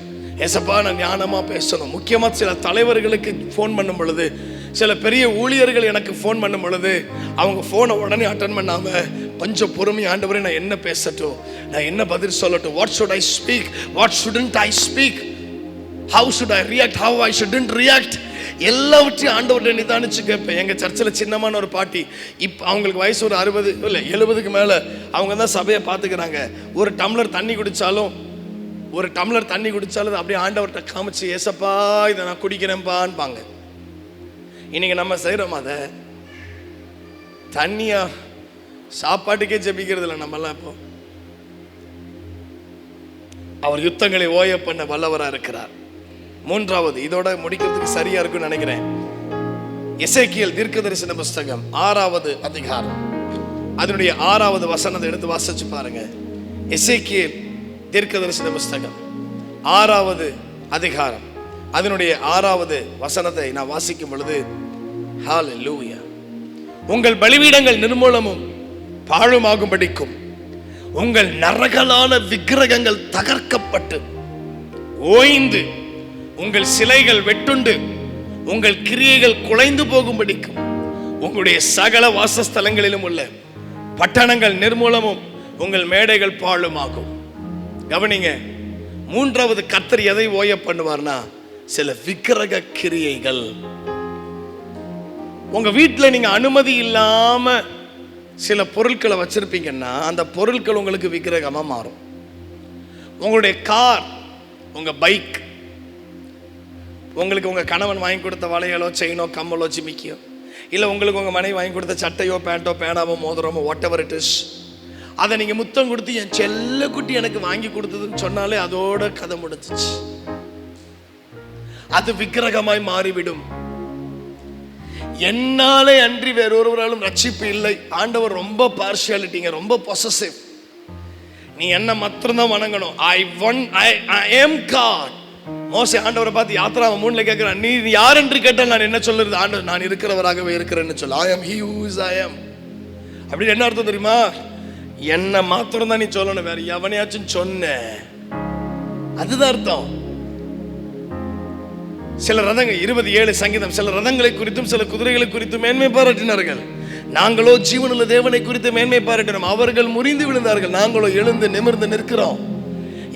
ஏசப்பா நான் ஞானமா பேசணும். முக்கியமா சில தலைவர்களுக்கு ஃபோன் பண்ணும் பொழுது, சில பெரிய ஊழியர்கள் எனக்கு ஃபோன் பண்ணும் பொழுது, அவங்க ஃபோனை உடனே அட்டன் பண்ணாம கொஞ்சம் பொறுமை, ஆண்டவரே நான் என்ன பேசட்டும், நான் என்ன பதில் சொல்லட்டும், what should I speak, what shouldn't I speak, how should I react, how I shouldn't react, எல்லாவற்றையும் ஆண்டவர்கிட்ட நிதானிச்சு கேட்பேன். எங்கள் சர்ச்சில் சின்னமான ஒரு பாட்டி, இப்போ அவங்களுக்கு வயசு ஒரு 60 இல்லை 70க்கு மேலே, அவங்க தான் சபையை பார்த்துக்கிறாங்க. ஒரு டம்ளர் தண்ணி குடித்தாலும் அப்படியே ஆண்டவர்கிட்ட காமிச்சு, ஏசப்பா இதை நான் குடிக்கிறேன்பான்பாங்க. இன்னைக்கு நம்ம செய்கிறோம் அதை. தண்ணியா சாப்பாட்டுக்கே ஜெபிக்கிறது இல்லை நம்மெல்லாம். இப்போ அவர் யுத்தங்களை ஓய பண்ண வல்லவராக இருக்கிறார். 3வது, இதோட முடிக்கிறதுக்கு சரியா இருக்குன்னு நினைக்கிறேன், எசேக்கியேல் தீர்க்கதரிசன புஸ்தகம் 6வது அதிகாரம் அதனுடைய 6வது வசனத்தை எடுத்து வாசிச்சு பாருங்க. எசேக்கியேல் தீர்க்கதரிசன புஸ்தகம் 6வது அதிகாரம் அதனுடைய 6வது வசனத்தை நான் வாசிக்கும் பொழுது, ஹல்லேலூயா, உங்கள் பலிபீடங்கள் நிர்மூலமும் பாழுமாகும்படிக்கும் உங்கள் நரகலான விக்கிரகங்கள் தகர்க்கப்பட்டு ஓய்ந்து உங்கள் சிலைகள் வெட்டுண்டு உங்கள் கிரியைகள் குலைந்து போகும்படிக்கும் உங்களுடைய சகல வாசஸ்தலங்களிலும் உள்ள பட்டணங்கள் நிர்மூலமும் உங்கள் மேடைகள் பாழுமாகும். கவனிங்க, 3வது கர்த்தர் எதை ஓய பண்ணுவார்னா, சில விக்கிரக கிரியைகள். உங்க வீட்டில் நீங்க அனுமதி இல்லாம சில பொருட்களை வச்சிருப்பீங்கன்னா அந்த பொருட்கள் உங்களுக்கு விக்கிரகமா மாறும். உங்களுடைய கார், உங்க பைக், உங்களுக்கு உங்க கணவன் வாங்கி கொடுத்த வளையலோ செயினோ கம்மலோ ஜிமிக்கியோ, இல்லை உங்களுக்கு உங்க மனைவி வாங்கி கொடுத்த சட்டையோ பேண்டோ பேனாவோ மோதிரமோ வாட் எவர் இட் இஸ், அதை நீங்க முத்தம் கொடுத்து என் செல்ல குட்டி எனக்கு வாங்கி கொடுத்ததுன்னு சொன்னாலே அதோட கதை முடிஞ்சிச்சு. அது விக்கிரகமாய் மாறிவிடும். என்னாலே அன்றி வேறொருவராலும் ரட்சிப்பு இல்லை. ஆண்டவர் ரொம்ப பார்ஷியாலிட்டிங்க, ரொம்ப பொசசிவ். நீ என்ன மாத்திரம்தான் வணங்கணும். I am God. மோசே ஆண்டவரை பார்த்து யாத்ராவை 3ல கேட்கிறான், நீ யார் என்று கேட்டால் நான் என்ன சொல்றது? ஆண்டவர், நான் இருக்கிறவராகவே இருக்கிறேன்னு சொல்ல. I am he who is I am. அப்படின்னு என்ன அர்த்தம் தெரியுமா? என்ன மாத்திரம் தான் நீ சொல்லணும், வேற எவனையாச்சும் சொன்ன, அதுதான் அர்த்தம். சில ரதங்கள் 27 சங்கீதம், சில ரதங்களை குறித்தும் சில குதிரைகளை குறித்தும் மேன்மை பாராட்டினார்கள். நாங்களோ ஜீவனுள்ள தேவனை குறித்து மேன்மை பாராட்டினோம். அவர்கள் முறிந்து விழுந்தார்கள், நாங்களோ எழுந்து நிமிர்ந்து நிற்கிறோம்.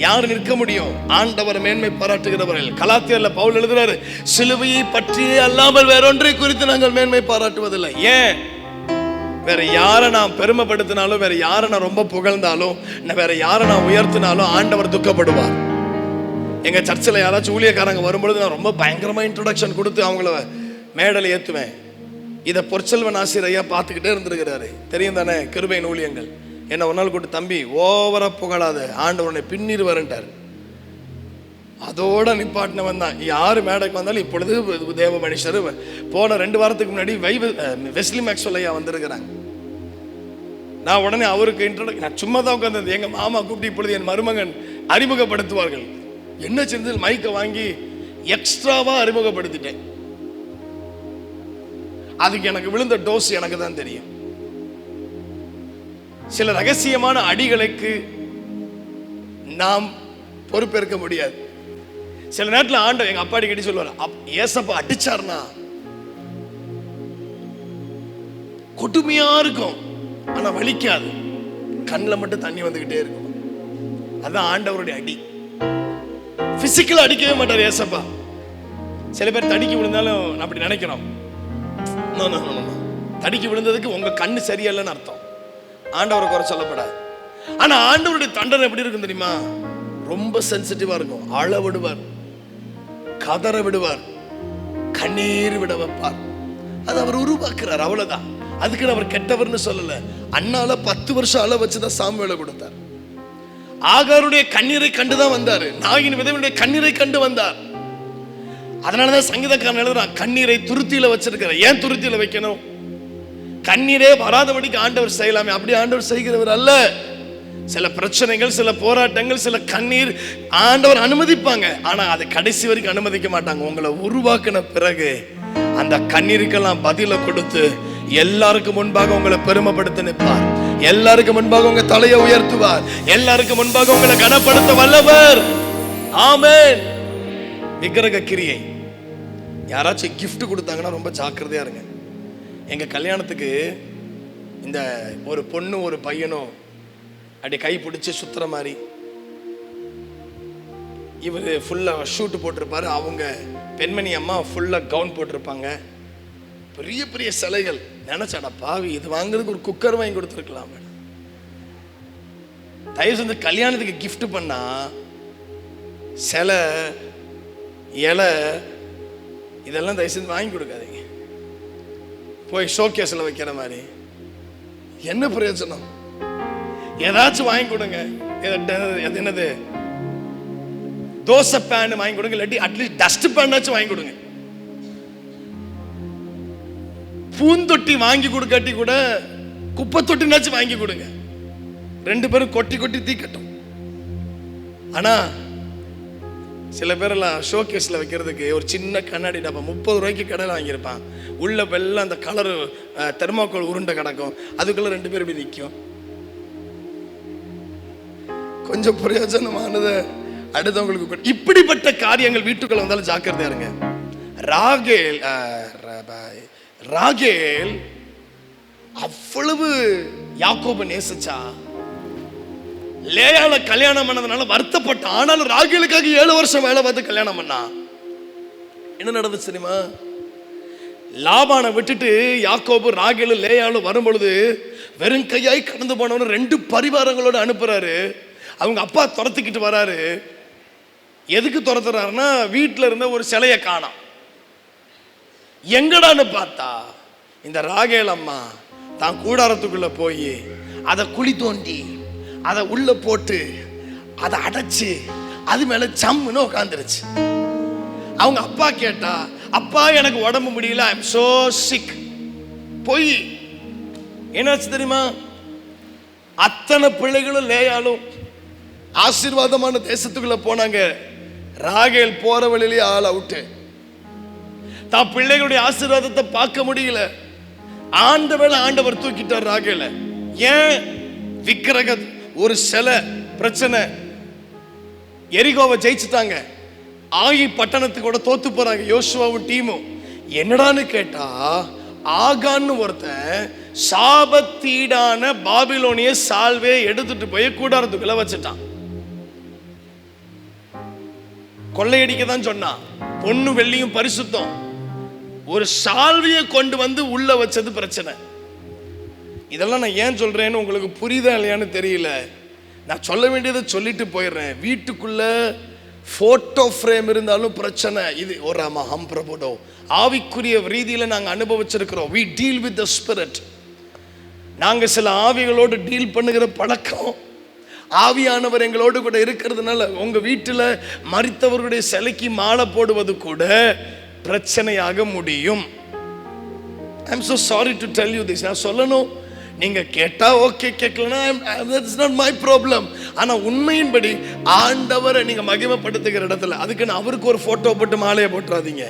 யார் நிற்க முடியும்? ஆண்டவர் மேன்மை பாராட்டுகிறவர்கள். கலாத்தியர்ல பவுல் எழுதுறாரு, சிலுவையை பற்றியே அல்லாமல் வேறொன்றை குறித்து நாங்கள் மேன்மை பாராட்டுவதில்லை. ஏன்? வேற யாரை நான் பெருமைப்படுத்தினாலும், வேற யாரை நான் ரொம்ப புகழ்ந்தாலும், வேற யாரை நான் உயர்த்தினாலும் ஆண்டவர் துக்கப்படுவார். எங்க சர்ச்சில் யாராச்சும் ஊழியக்காரங்க வரும்பொழுது நான் ரொம்ப பயங்கரமா இன்ட்ரோடக்ஷன் கொடுத்து அவங்கள மேடல் ஏற்றுவேன். இதை பொற்செல்வன் ஆசிரியர் ஐயா பார்த்துக்கிட்டே இருந்திருக்கிறாரு, தெரியும் தானே? கிருபையின் ஊழியங்கள். என்ன ஒரு நாள் கூட்டு, தம்பி ஓவரா புகழாத, ஆண்டவனை பின்னிரு வரன்ட்டார். அதோட நிப்பாட்டினவன் தான். யாரு மேடைக்கு வந்தாலும் இப்பொழுது தேவ மனுஷர். போன 2 வாரத்துக்கு முன்னாடி வெஸ்லி மேக்ஸ்வெல் ஐயா வந்திருக்கிறாங்க. நான் உடனே அவருக்கு நான் சும்மா தான் உட்காந்து, எங்க மாமா கூப்பிட்டு இப்பொழுது என் மருமகன் அறிமுகப்படுத்துவார்கள். என்ன செஞ்சது, மைக்கை வாங்கி எக்ஸ்ட்ராவா அறிமுகப்படுத்திட்டேன். அதுக்கு எனக்கு விழுந்த டோஸ் எனக்கு தான் தெரியும். சில ரகசியமான அடிகளுக்கு நாம் பொறுப்பேற்க முடியாது. சில நேரத்தில் ஆண்டவர், எங்க அப்பா அடிக்கடி சொல்லுவார், ஏசப்பா அடிச்சார்னா கொடுமையா இருக்கும், ஆனா வலிக்காது, கண்ணில் மட்டும் தண்ணி வந்துகிட்டே இருக்கும். அதான் ஆண்டவருடைய அடி. பிசிக்கலா அடிக்கவே மாட்டார் ஏசப்பா. சில பேர் தடிக்கி விழுந்தாலும் அப்படி நினைக்கிறோம். தடிக்கி விழுந்ததுக்கு உங்க கண்ணு சரியில்லைன்னு அர்த்தம். ஆண்டவரை குறை சொல்லப்படாது. ஆனா ஆண்டவருடைய தண்டனை எப்படி இருக்கும் தெரியுமா? ரொம்ப சென்சிட்டிவா இருக்கும், அளவிடுவார். கதற விடுவார், கண்ணீர் விட வைப்பார். அது அவர் உருவாக்குறார், அவ்வளவுதான். அதுக்கு அவர் கெட்டவர்னு சொல்லல. அண்ணால 10 வருஷம் அள வச்சுதான் சாமுவேலை கொடுத்தார். ஆகாருடைய கண்ணீரை கண்டுதான் வந்தாரு, நாயின் விதவையுடைய கண்ணீரை கண்டு வந்தார். அதனாலதான் சங்கீதக்காரன் எழுதுறான், கண்ணீரை துருத்தியில வச்சிருக்கிற. ஏன் துருத்தியில வைக்கணும்? கண்ணீரே வராதபடிக்கு ஆண்டவர் செய்யலாமே. அப்படி ஆண்டவர் செய்கிறவர் அல்ல. சில பிரச்சனைகள், சில போராட்டங்கள், சில கண்ணீர் ஆண்டவர் அனுமதிப்பாங்க. ஆனா அதை கடைசி வரைக்கும் அனுமதிக்க மாட்டாங்க. உங்களை உருவாக்கின பிறகு அந்த கண்ணீருக்கெல்லாம் பதில கொடுத்து எல்லாருக்கும் முன்பாக உங்களை பெருமைப்படுத்த நிற்பார். எல்லாருக்கும் முன்பாக உங்க தலையை உயர்த்துவார். எல்லாருக்கும் முன்பாக உங்களை கனப்படுத்த வல்லவர். ஆமென். விக்கிரக கிரியை. யாராச்சும் கிஃப்ட் கொடுத்தாங்கன்னா ரொம்ப ஜாக்கிரதையா இருங்க. எங்க கல்யாணத்துக்கு இந்த ஒரு பொண்ணு ஒரு பையனும் அப்படி கை பிடிச்சி சுத்துற மாதிரி, இவர் ஃபுல்லா ஷூட் போட்டிருப்பாரு, அவங்க பெண்மணி அம்மா ஃபுல்லா கவுன் போட்டிருப்பாங்க. பெரிய பெரிய சிலைகள். நினைச்சாடா பாவி, இது வாங்குறதுக்கு ஒரு குக்கர் வாங்கி கொடுத்துருக்கலாம். தயவு செஞ்சு கல்யாணத்துக்கு கிஃப்ட் பண்ணா சிலை, இலை இதெல்லாம் தயவு செஞ்சு வாங்கி கொடுக்காதீங்க. போய் ஷோகேஸ்ல வைக்கிற மாதிரி என்ன பிரயோஜனம்? ஏதாச்சும் வாங்கி கொடுங்க. என்னது, தோசை பேன் வாங்கி கொடுங்க, இல்லாட்டி அட்லீஸ்ட் டஸ்ட் பேனாச்சும் வாங்கி கொடுங்க. பூந்தொட்டி வாங்கி கொடுக்காட்டி கூட குப்பை தொட்டினாச்சும் வாங்கி கொடுங்க. 2 பேரும் கொட்டி கொட்டி தீக்கட்டும். ஆனா சில பேரெல்லாம் ஷோகேஸ்ல வைக்கிறதுக்கு ஒரு சின்ன கண்ணாடி டப்பா 30 ரூபாய்க்கு கடையில் வாங்கியிருப்பான். உள்ள வெள்ளம் அந்த கலரு தெர்மாக்கோல் உருண்டை கிடக்கும். அதுக்குள்ள 2 பேர் இப்படி நிற்கும். கொஞ்சம் பிரயோஜனமானது அடுத்தவங்களுக்கு. இப்படிப்பட்ட காரியங்கள் வீட்டுக்குள்ள வந்தாலும் ஜாக்கிரதையா இருங்க. ராகேல் அவ்வளவு யாக்கோபு நேசிச்சா. லேயால கல்யாணம் பண்ணதுனால வருத்தப்பட்ட. ஆனாலும் ராகேலுக்காக 7 வருஷம் வேலை பார்த்து கல்யாணம் பண்ணா. என்ன நடந்துச்சு தெரியுமா? லாபானை விட்டுட்டு யாக்கோபு ராகேலும் லேயாலும் வரும்பொழுது வெறும் கையாய் கடந்து போனவன 2 பரிவாரங்களோட அனுப்புறாரு. அவங்க அப்பா துரத்துக்கிட்டு வராரு. எதுக்கு துரத்துறாருன்னா, வீட்டில் இருந்த ஒரு சிலையை காணோம். எங்கடான்னு பார்த்தா இந்த ராகேல் அம்மா தான் கூடாரத்துக்குள்ள போய் அதை குழி தோண்டி அதை உள்ள போட்டு அதை அடைச்சு அது மேல சம்முன்னு உட்காந்துருச்சு. அவங்க அப்பா கேட்டா, அப்பா எனக்கு உடம்பு முடியல, ஐ எம் சோ சிக். போய் என்னாச்சு தெரியுமா? அத்தனை பிள்ளைகளும் லேயாலும் ஆசீர்வாதமான தேசத்துக்குள்ள போனாங்க. ராகேல் போற வழியிலே ஆள் அவுட்டு. தான் பிள்ளைகளுடைய ஆசீர்வாதத்தை பார்க்க முடியல. ஆண்டவர் தூக்கிட்டார் ராகேல. ஏன்? விக்கிரக ஒரு சில பிரச்சனை. எரிகோவை ஜெயிச்சுட்டாங்க. ஆகி பட்டணத்துக்கு கூட தோத்து போறாங்க யோசுவாவும் டீமும். என்னடான்னு கேட்டா, ஆகான்னு ஒருத்தன் சாபத்தீடான பாபிலோனிய சால்வே எடுத்துட்டு போய் கூடாரத்துக்குள்ள வச்சுட்டான். கொள்ளையடிக்க தான் சொன்னான். பொண்ணு வெள்ளியும் பரிசுத்தம். ஒரு சால்வியை கொண்டு வந்து உள்ள வச்சது பிரச்சனை. இதெல்லாம் நான் ஏன் சொல்றேன்னு உங்களுக்கு புரியுதா இல்லையான்னு தெரியல. நான் சொல்ல வேண்டியதை சொல்லிட்டு போயிடுறேன். வீட்டுக்குள்ள போட்டோ ஃப்ரேம் இருந்தாலும் பிரச்சனை. இது ஒரு பிரபுடோ ஆவிக்குரிய ரீதியில நாங்க அனுபவிச்சிருக்கிறோம். we deal with the spirit. நாங்க சில ஆவிகளோடு டீல் பண்ணுகிற பழக்கம். ஆவியானவர் எங்களோடு கூட இருக்கிறதுனால உங்க வீட்டுல மரித்தவர்களுடைய சிலைக்கு மாலை போடுவது கூட பிரச்சனையாக முடியும். I am so sorry to tell you this. நான் சொல்லணும், நீங்க கேட்டா okay, கேட்கலனா that's not my problem. ஆனா உண்மையின்படி ஆண்டவரை நீங்க மகிமைப்படுத்துகிற இடத்துல அதுக்கு அவருக்கு ஒரு போட்டோ போட்டு மாலையை போட்டுறாதீங்க.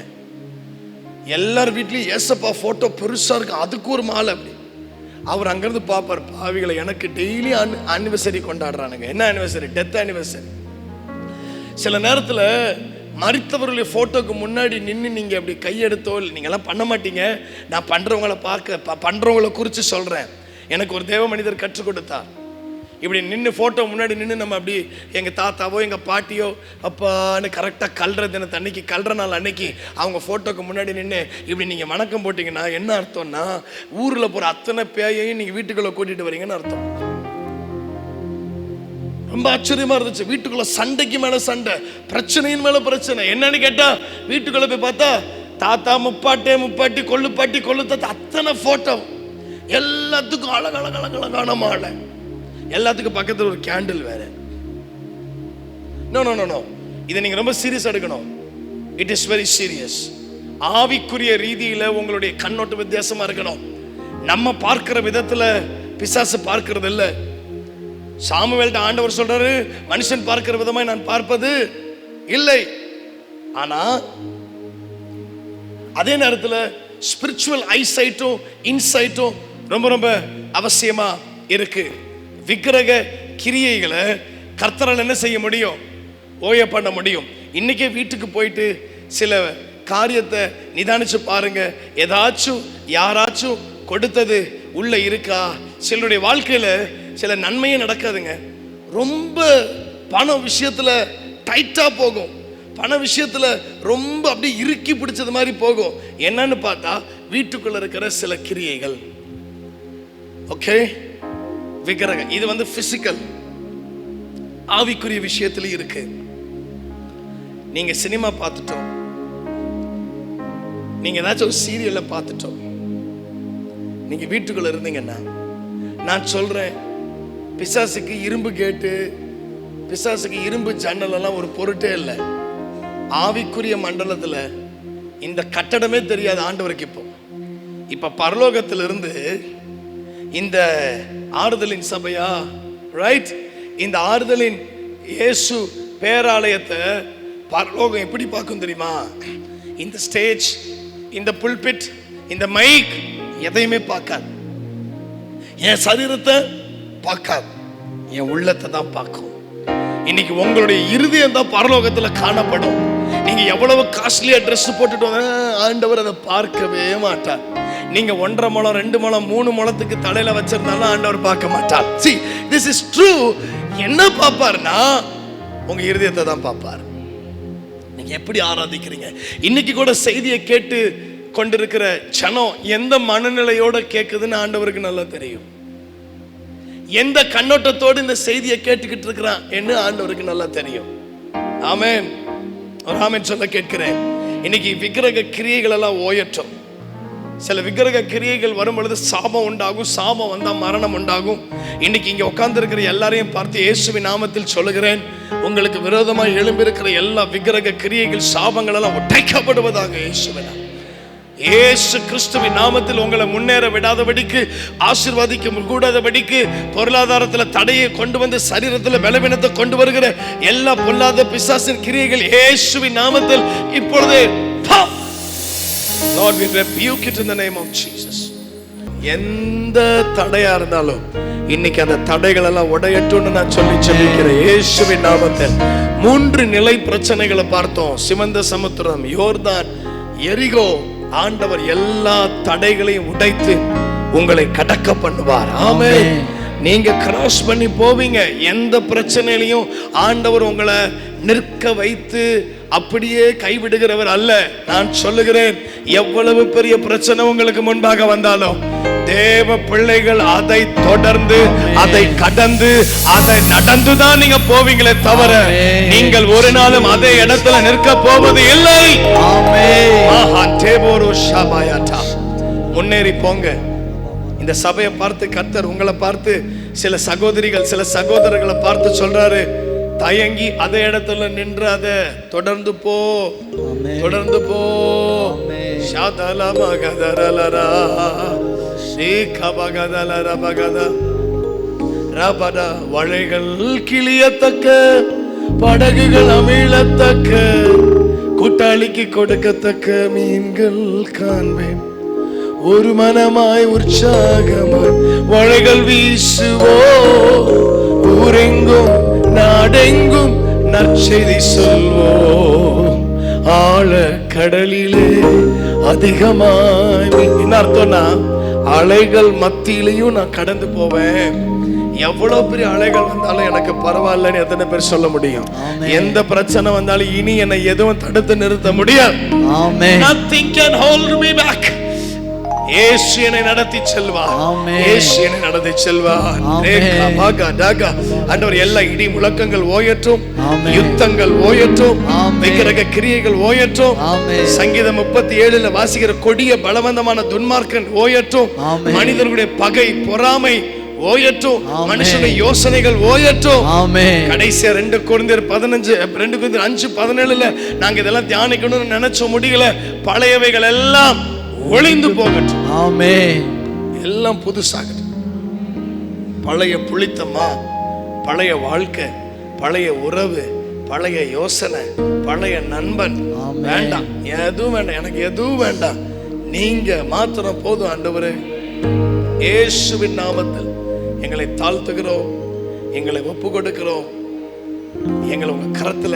எல்லார் வீட்லயும் ஏசப்பா போட்டோ பெருசா இருக்கு, அதுக்கு ஒரு மாலை. அப்படி அவர் அங்கிருந்து பார்ப்பார், பாவிகளை எனக்கு டெய்லி ஆனிவர்சரி கொண்டாடுறானுங்க. என்ன ஆனிவர்சரி? Death anniversary. சில நேரத்துல மரித்தவர்களுடைய போட்டோக்கு முன்னாடி நின்று நீங்க அப்படி கையெடுத்தோ, நீங்கெல்லாம் பண்ண மாட்டீங்க. நான் பண்றவங்களை குறித்து சொல்றேன். எனக்கு ஒரு தேவ மனிதர் கற்றுக் கொடுத்தார். இப்படி நின்று போட்டோ முன்னாடி நின்று நம்ம அப்படி எங்கள் தாத்தாவோ எங்கள் பாட்டியோ அப்பான்னு கரெக்டாக கல்ற தினத்தை அன்னைக்கு, கல்ற நாள் அன்னைக்கு அவங்க ஃபோட்டோக்கு முன்னாடி நின்று இப்படி நீங்கள் வணக்கம் போட்டிங்கன்னா என்ன அர்த்தம்னா, ஊரில் போகிற அத்தனை பேயையும் நீங்கள் வீட்டுக்குள்ளே கூட்டிகிட்டு வரீங்கன்னு அர்த்தம். ரொம்ப ஆச்சரியமா இருந்துச்சு. வீட்டுக்குள்ள சண்டைக்கு மேல சண்டை, பிரச்சனையின் மேல பிரச்சனை. என்னன்னு கேட்டா வீட்டுக்குள்ள போய் பார்த்தா தாத்தா முப்பாட்டி கொள்ளு தாத்தா அத்தனை போட்டோ, எல்லாத்துக்கும் அழகான மாலை, எல்லாத்துக்கும் பக்கத்துல ஒரு கேண்டில் வேற. நோ நோ நோ நோ, இதை நீங்க ரொம்ப சீரியஸ் எடுக்கணும். It is very serious. ஆவிக்குரிய ரீதியில உங்களுடைய கண்ணோட்டம் வித்தியாசமா இருக்கணும். நம்ம பார்க்கிற விதத்துல பிசாசு பார்க்கிறது இல்லை. சாமுவேல்ட்ட ஆண்டவர் சொல்றாரு, மனுஷன் பார்க்கிற விதமாய் நான் பார்ப்பது இல்லை. ஆனா அதே நேரத்தில் ஸ்பிரிச்சுவல் ஐசைட்டும் இன்சைட்டும் ரொம்ப ரொம்ப அவசியமா இருக்கு. விக்கிரக கிரியைகளை கர்த்தரால் என்ன செய்ய முடியும்? ஓய பண்ண முடியும். இன்னைக்கே வீட்டுக்கு போயிட்டு சில காரியத்தை நிதானிச்சு பாருங்க. ஏதாச்சும் யாராச்சும் கொடுத்தது உள்ள இருக்கா? சிலருடைய வாழ்க்கையில சில நன்மையே நடக்காதுங்க. ரொம்ப பண விஷயத்துல டைட்டா போகும், பண விஷயத்துல ரொம்ப அப்படி இறுக்கி பிடிச்சது மாதிரி போகும். என்னன்னு பார்த்தா வீட்டுக்குள்ள இருக்கிற சில கிரியைகள். ஓகே, விக்கிரகம் இது வந்து பிசிக்கல், ஆவிக்குரிய விஷயத்துல இருக்கு. நீங்க சினிமா பார்த்துட்டோம், நீங்க ஏதாச்சும் ஒரு சீரியல்ல பார்த்துட்டோம், நீங்க வீட்டுக்குள்ள இருந்தீங்கன்னா நான் சொல்றேன், பிசாசுக்கு இரும்பு கேட்டு, பிசாசுக்கு இரும்பு ஜன்னல் எல்லாம் ஒரு பொருட்டே இல்லை. ஆவிக்குரிய மண்டலத்துல இந்த கட்டடமே தெரியாது ஆண்டவருக்கு. இப்ப பரலோகத்திலிருந்து இந்த ஆறுதலின் சபையா, ரைட், இந்த ஆறுதலின் இயேசு பேராலயத்தை பரலோகம் எப்படி பார்க்கும் தெரியுமா? இந்த ஸ்டேஜ், இந்த புல்பிட், இந்த மைக் எதையுமே பார்க்காது. என் சரீரத்தை பார்க்காது, என் உள்ளத்தை தான் பார்க்கும். இன்னைக்கு உங்களுடைய இருதயம் தான் பரலோகத்துல காணப்படும். நீங்க எவ்வளவு காஸ்ட்லியா ட்ரெஸ் போட்டுட்டு ஆண்டவர் அதை பார்க்கவே மாட்டார். நீங்க 1.5 முழம் 2 முழம் 3 முழத்துக்கு தலையில வச்சிருந்தாலும் ஆண்டவர் பார்க்க மாட்டார். See, this is true. என்ன பார்ப்பார்னா உங்க இருதயத்தை தான் பார்ப்பார். நீங்க எப்படி ஆராதிக்கிறீங்க? இன்னைக்கு கூட செய்தியை கேட்டு கொண்டிருக்கிற ஜனம் எந்த மனநிலையோட கேட்குதுன்னு ஆண்டவருக்கு நல்லா தெரியும். எந்த கண்ணோட்டத்தோடு இந்த செய்தியை கேட்டுக்கிட்டு இருக்கிறான் என்று ஆண்டவருக்கு நல்லா தெரியும். ஆமென், ஒரு ஆமென் சொல்ல கேட்கிறேன். இன்னைக்கு விக்கிரக கிரியைகள் எல்லாம் ஓயட்டும். சில விக்கிரக கிரியைகள் வரும் பொழுது சாபம் உண்டாகும், சாபம் வந்தா மரணம் உண்டாகும். இன்னைக்கு இங்க உட்கார்ந்து இருக்கிற எல்லாரையும் பார்த்து இயேசுவின் நாமத்தில் சொல்லுகிறேன், உங்களுக்கு விரோதமாக எழும்பியிருக்கிற எல்லா விக்கிரக கிரியைகள் சாபங்கள் எல்லாம் உடைக்கப்படுவதாக இயேசுவின் இயேசு கிறிஸ்துவின் நாமத்தில். உங்களை முன்னேற விடாதபடிக்கு, ஆசீர்வாதிக்க கூடாதபடிக்கு, பொருளாதாரத்தில் தடையை கொண்டு வந்து சரீரத்தில் பலவீனத்தை கொண்டு வருகிற எல்லா பொல்லாத பிசாசின் கிரியைகள் இயேசுவின் நாமத்தில் இப்பொழுது Lord, we rebuke it in the name of Jesus. எந்த தடையா இருந்தாலும் இன்னைக்கு அந்த தடைகள் எல்லாம் உடையட்டும்னு நான் சொல்லி ஜெபிக்கிறேன் இயேசுவின் நாமத்தில். 3 நிலை பிரச்சனைகளை பார்த்தோம். சிவந்த சமுத்திரம், யோர்தான், எரிகோ. ஆண்டவர் எல்லா தடைகளையும் உடைத்து உங்களை கடக்க பண்ணுவார். ஆமென். நீங்க கிராஸ் பண்ணி போவீங்க. எந்த பிரச்சனையிலையும் ஆண்டவர் உங்களை நிற்க வைத்து அப்படியே கைவிடுகிறவர் அல்ல. நான் சொல்லுகிறேன், எவ்வளவு பெரிய பிரச்சனை உங்களுக்கு முன்பாக வந்தாலும் தேவ பிள்ளைகள் அதை தொடர்ந்து, அதை கடந்து, அதை நடந்துதான் நீங்க போவீங்களே தவிர நீங்கள் ஒரு நாளும் அதே இடத்துல நிற்க போவது இல்லை. முன்னேறி போங்க. இந்த சபையை பார்த்து கர்த்தர் உங்களை பார்த்து, சில சகோதரிகள் சில சகோதரர்களை பார்த்து சொல்றாரு, தயங்கி அதே இடத்துல நின்று அதை தொடர்ந்து போ, தொடர்ந்து போ. வளைகள் கிளியத்தக்க, படகுகள் அமிழத்தக்க, கூட்டாளிக்கு கொடுக்கத்தக்க மீன்கள் காண்பேன். ஒரு மனமாய் உற்சாகமாய் வளைகள் வீசுவோ, ஊரெங்கும் நாடெங்கும் நற்செய்தி சொல்வோ. ஆழ கடலிலே அதிகமாய், என்ன அர்த்தம்னா அலைகள் மத்தியிலையும் நான் கடந்து போவேன். எவ்வளவு பெரிய அலைகள் வந்தாலும் எனக்கு பரவாயில்லன்னு எத்தனை பேர் சொல்ல முடியும்? எந்த பிரச்சனை வந்தாலும் இனி என்னை எதுவும் தடுத்து நிறுத்த முடியாது. Nothing can hold me back. இயேசு என்னை நடத்தி செல்வார். ஆமென். இயேசு என்னை நடத்தி செல்வார். ஆமென். ஆண்டவர் எல்லா இடி முழக்கங்கள் ஓயட்டும், ஆமென். யுத்தங்கள் ஓயட்டும், ஆமென். விக்கிரக கிரியைகள் ஓயட்டும். ஆமென். சங்கீதம் 37 வாசிக்கிற கொடிய பலவந்தமான துன்மார்க்கன் ஓயட்டும். ஆமென். மனிதர்களுடைய பகை பொறாமை ஓயட்டும். ஆமென். மனுஷனுடைய யோசனைகள் ஓயட்டும். ஆமென். கடைசியா 2 கொரிந்தியர் 5:17 நாங்க இதெல்லாம் தியானிக்கணும்னு நினைச்ச முடியல. பழையவைகள் எல்லாம் ஒளிந்து போகட்டும். ஆமென். எல்லாம் புதுசாகட்டும். பழைய புளித்தம்மா, பழைய வாழ்க்கை, பழைய உறவு, பழைய யோசனை, பழைய நண்பன் ஆமென். வேண்டாம். எதுவும் வேண்டாம், எனக்கு எதுவும் வேண்டாம். நீங்க மாத்திரம் போதும் ஆண்டவரே. இயேசுவின் நாமத்தில் எங்களை தாழ்த்துகிறோம், எங்களை ஒப்பு கொடுக்கிறோம், எங்களை உங்க கரத்துல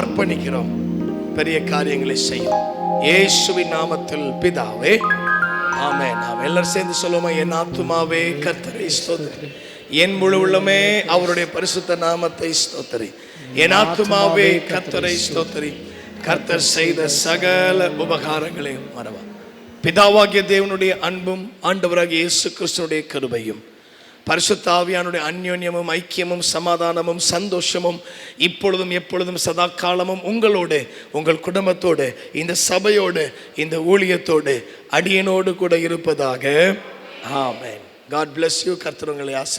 அர்ப்பணிக்கிறோம். பெரிய காரியங்களை செய்யும் இயேசுவின் நாமத்தில் பிதாவே, ஆமென். நாம் எல்லாரும் சேர்ந்து சொல்லுவோமா? என் ஆத்துமாவே கர்த்தரை ஸ்தோத்திரி, என் முழு உள்ளமே அவருடைய பரிசுத்த நாமத்தை ஸ்தோத்திரி. என் ஆத்துமாவே கர்த்தரை ஸ்தோத்திரி, கர்த்தர் செய்த சகல உபகாரங்களையும் மறவா. பிதாவாகிய தேவனுடைய அன்பும் ஆண்டவராகிய இயேசு கிறிஸ்துவினுடைய கிருபையும் பரிசுத்த ஆவியானுடைய அந்யோன்யமும் ஐக்கியமும் சமாதானமும் சந்தோஷமும் இப்பொழுதும் எப்பொழுதும் சதா காலமும் உங்களோடு, உங்கள் குடும்பத்தோடு, இந்த சபையோடு, இந்த ஊழியத்தோடு, அடியனோடு கூட இருப்பதாக. ஆமென். God bless you. கர்த்தர் உங்களை ஆசீர்வதிப்பார்.